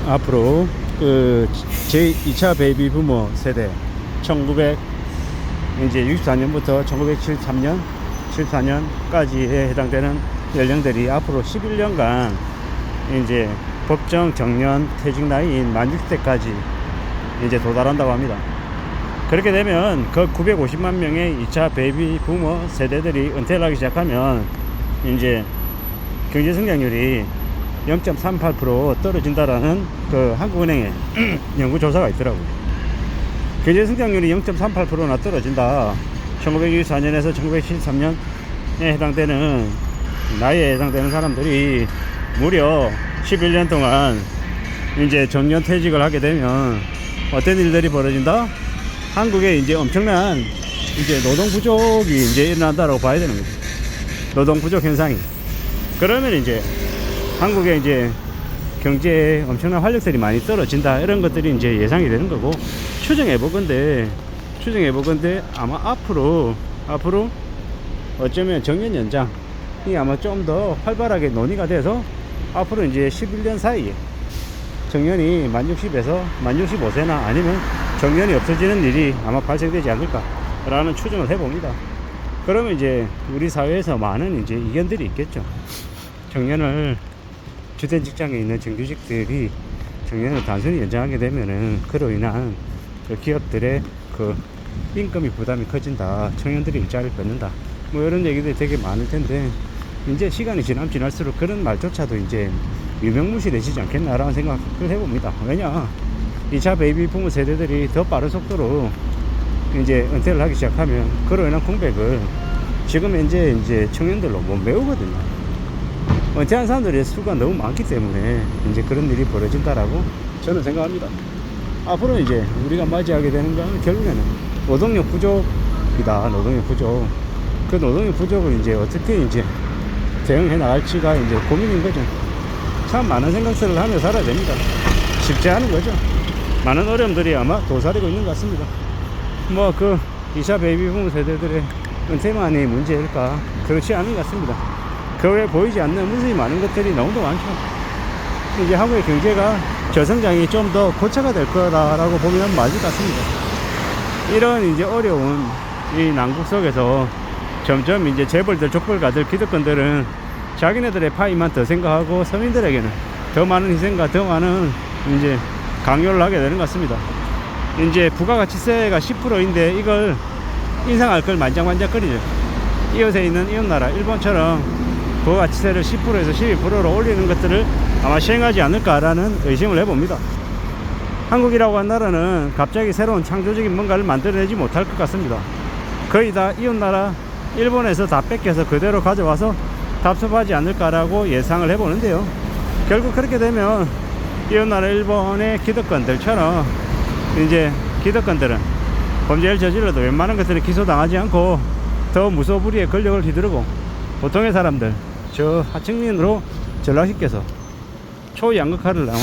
앞으로 그 제2차 베이비 부모 세대 1964년부터 1973년 74년까지에 해당되는 연령들이 앞으로 11년간 이제 법정 정년 퇴직 나이인 만 60세까지 이제 도달한다고 합니다. 그렇게 되면 그 950만 명의 2차 베이비 부머 세대들이 은퇴를 하기 시작하면 이제 경제 성장률이 0.38% 떨어진다라는 그 한국은행의 연구조사가 있더라고요. 경제 성장률이 0.38%나 떨어진다. 1964년에서 1973년에 해당되는 나이에 해당되는 사람들이 무려 11년 동안 이제 정년 퇴직을 하게 되면 어떤 일들이 벌어진다? 한국에 이제 엄청난 이제 노동 부족이 이제 일어난다라고 봐야 되는 거죠. 노동 부족 현상이. 그러면 이제 한국에 이제 경제에 엄청난 활력들이 많이 떨어진다. 이런 것들이 이제 예상이 되는 거고, 추정해 보건데 아마 앞으로 어쩌면 정년 연장이 아마 좀 더 활발하게 논의가 돼서 앞으로 이제 11년 사이에 정년이 만 60에서 만 65세나 아니면 정년이 없어지는 일이 아마 발생되지 않을까 라는 추정을 해봅니다. 그러면 이제 우리 사회에서 많은 이제 이견들이 있겠죠. 정년을 주된 직장에 있는 정규직들이 정년을 단순히 연장하게 되면은 그로 인한 그 기업들의 그 임금이 부담이 커진다. 청년들이 일자리를 뺏는다. 뭐 이런 얘기들이 되게 많을 텐데, 이제 시간이 지나면 지날수록 그런 말조차도 이제 유명무실해지지 않겠나라는 생각을 해봅니다. 왜냐, 2차 베이비 부모 세대들이 더 빠른 속도로 이제 은퇴를 하기 시작하면 그로 인한 공백을 지금 현재 이제 청년들로 못 메우거든요. 은퇴한 사람들의 수가 너무 많기 때문에 이제 그런 일이 벌어진다라고 저는 생각합니다. 앞으로 이제 우리가 맞이하게 되는 건 결국에는 노동력 부족이다. 노동력 부족. 그 노동력 부족을 이제 어떻게 이제 대응해 나갈지가 이제 고민인 거죠. 참 많은 생각들을 하며 살아야 됩니다. 쉽지 않은 거죠. 많은 어려움들이 아마 도사리고 있는 것 같습니다. 뭐 그 2차 베이비 부모 세대들의 은퇴만이 문제일까? 그렇지 않은 것 같습니다. 그 외에 보이지 않는 무수히 많은 것들이 너무도 많죠. 이제 한국의 경제가 저성장이 좀 더 고착화 될 거다라고 보면 맞을 것 같습니다. 이런 이제 어려운 이 난국 속에서 점점 이제 재벌들, 족벌가들, 기득권들은 자기네들의 파이만 더 생각하고 서민들에게는 더 많은 희생과 더 많은 이제 강요를 하게 되는 것 같습니다. 이제 부가가치세가 10%인데 이걸 인상할 걸 만장만장거리죠. 이웃에 있는 이웃나라 일본처럼 부가가치세를 10%에서 12%로 올리는 것들을 아마 시행하지 않을까라는 의심을 해봅니다. 한국이라고 한 나라는 갑자기 새로운 창조적인 뭔가를 만들어내지 못할 것 같습니다. 거의 다 이웃나라 일본에서 다 뺏겨서 그대로 가져와서 답습하지 않을까라고 예상을 해보는데요. 결국 그렇게 되면 이웃나라 일본의 기득권들처럼 이제 기득권들은 범죄를 저질러도 웬만한 것들은 기소당하지 않고 더 무소불위의 권력을 휘두르고 보통의 사람들, 저 하층민으로 전락시켜서 초양극화를 아마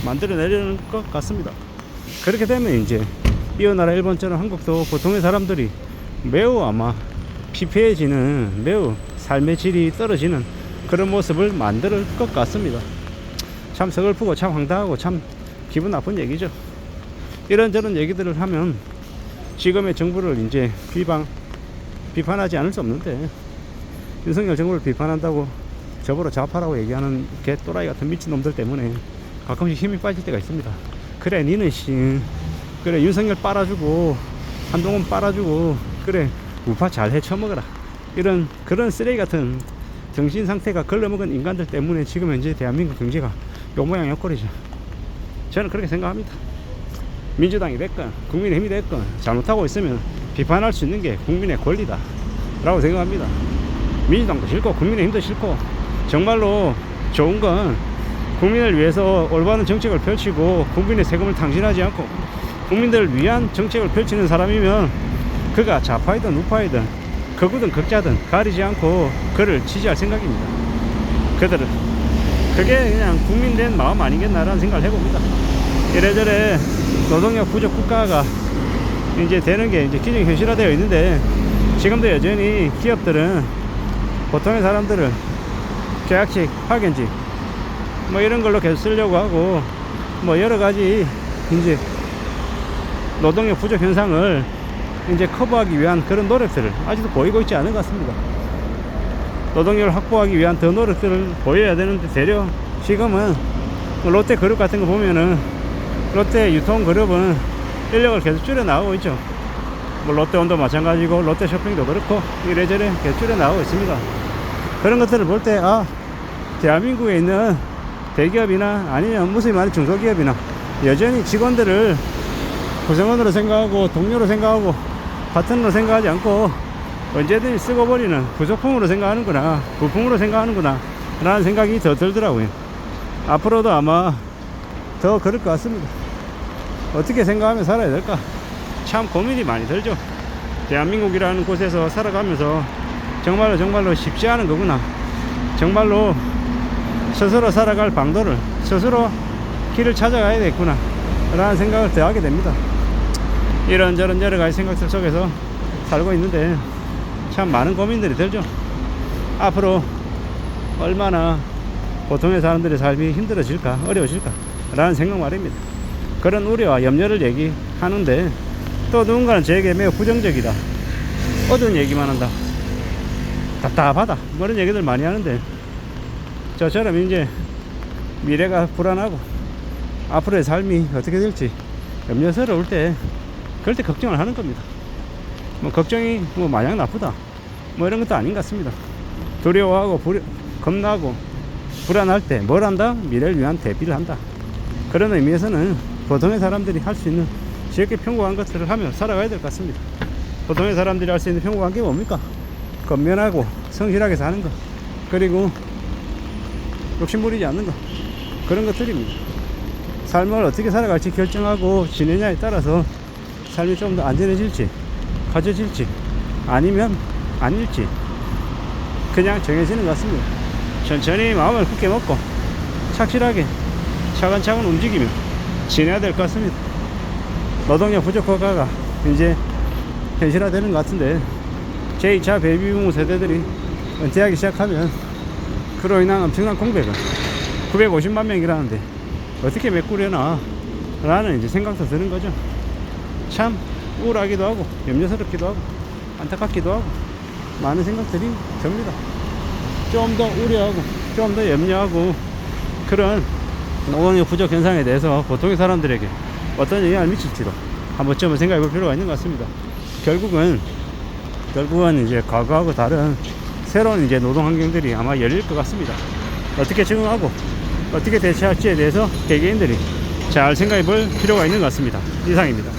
만들어내려는 것 같습니다. 그렇게 되면 이제 이웃나라 일본처럼 한국도 보통의 사람들이 매우 아마 피폐해지는, 매우 삶의 질이 떨어지는 그런 모습을 만들 것 같습니다. 참 서글프고 참 황당하고 참 기분 나쁜 얘기죠. 이런저런 얘기들을 하면 지금의 정부를 이제 비판하지 않을 수 없는데, 윤석열 정부를 비판한다고 저보러 좌파라고 얘기하는 개 또라이 같은 미친놈들 때문에 가끔씩 힘이 빠질 때가 있습니다. 그래 니는 그래 윤석열 빨아주고 한동훈 빨아주고 그래 우파 잘 헤쳐먹어라, 이런 그런 쓰레기 같은 정신 상태가 걸러먹은 인간들 때문에 지금 현재 대한민국 경제가 요 모양 요 꼴이죠. 저는 그렇게 생각합니다. 민주당이 됐건 국민의힘이 됐건 잘못하고 있으면 비판할 수 있는 게 국민의 권리다 라고 생각합니다. 민주당도 싫고 국민의힘도 싫고, 정말로 좋은 건 국민을 위해서 올바른 정책을 펼치고 국민의 세금을 탕진하지 않고 국민들을 위한 정책을 펼치는 사람이면 그가 좌파이든 우파이든 극우든 극자든 가리지 않고 그를 지지할 생각입니다. 그들은 그게 그냥 국민된 마음 아니겠나라는 생각을 해봅니다. 이래저래 노동력 부족 국가가 이제 되는 게 이제 기정현실화되어 있는데, 지금도 여전히 기업들은 보통의 사람들을 계약직, 파견직 뭐 이런 걸로 계속 쓰려고 하고, 뭐 여러 가지 이제 노동력 부족 현상을 이제 커버하기 위한 그런 노력들을 아직도 보이고 있지 않은 것 같습니다. 노동력을 확보하기 위한 더 노력들을 보여야 되는데 되려 지금은 롯데 그룹 같은 거 보면은 롯데 유통그룹은 인력을 계속 줄여 나가고 있죠. 뭐 롯데온도 마찬가지고 롯데쇼핑도 그렇고 이래저래 계속 줄여 나가고 있습니다. 그런 것들을 볼 때 대한민국에 있는 대기업이나 아니면 무슨 말이 중소기업이나 여전히 직원들을 구성원으로 생각하고 동료로 생각하고 파트너로 생각하지 않고 언제든지 쓰고 버리는 부속품으로 생각하는구나, 부품으로 생각하는구나 라는 생각이 더 들더라고요. 앞으로도 아마 더 그럴 것 같습니다. 어떻게 생각하면 살아야 될까? 참 고민이 많이 들죠. 대한민국이라는 곳에서 살아가면서 정말로 쉽지 않은 거구나, 정말로 스스로 살아갈 방도를 스스로 길을 찾아가야 되겠구나 라는 생각을 더 하게 됩니다. 이런저런 여러 가지 생각들 속에서 살고 있는데 참 많은 고민들이 들죠. 앞으로 얼마나 보통의 사람들의 삶이 힘들어질까, 어려워질까 라는 생각 말입니다. 그런 우려와 염려를 얘기하는데 또 누군가는 저에게 매우 부정적이다, 어두운 얘기만 한다, 답답하다, 뭐 이런 얘기들 많이 하는데 저처럼 이제 미래가 불안하고 앞으로의 삶이 어떻게 될지 염려스러울 때 그럴 때 걱정을 하는 겁니다. 뭐 걱정이 뭐 마냥 나쁘다 뭐 이런 것도 아닌 것 같습니다. 두려워하고 겁나고 불안할 때 뭘 한다? 미래를 위한 대비를 한다. 그런 의미에서는 보통의 사람들이 할 수 있는 지역의 평범한 것들을 하며 살아가야 될 것 같습니다. 보통의 사람들이 할 수 있는 평범한 게 뭡니까? 건면하고 성실하게 사는 것, 그리고 욕심부리지 않는 것, 그런 것들입니다. 삶을 어떻게 살아갈지 결정하고 지내냐에 따라서 삶이 좀 더 안전해질지 가져질지 아니면 아닐지 그냥 정해지는 것 같습니다. 천천히 마음을 굳게 먹고 착실하게 차근차근 움직이며 지내야 될 것 같습니다. 노동력 부족화가 이제 현실화되는 것 같은데 제2차 베이비붐 세대들이 은퇴하기 시작하면 그로 인한 엄청난 공백은 950만 명이라는데 어떻게 메꾸려나 라는 이제 생각도 드는 거죠. 참 우울하기도 하고 염려스럽기도 하고 안타깝기도 하고 많은 생각들이 듭니다. 좀 더 우려하고 좀 더 염려하고 그런 노동력 부족 현상에 대해서 보통의 사람들에게 어떤 영향을 미칠지도 한 번쯤은 생각해 볼 필요가 있는 것 같습니다. 결국은 이제 과거하고 다른 새로운 이제 노동 환경들이 아마 열릴 것 같습니다. 어떻게 적응하고 어떻게 대처할지에 대해서 개개인들이 잘 생각해 볼 필요가 있는 것 같습니다. 이상입니다.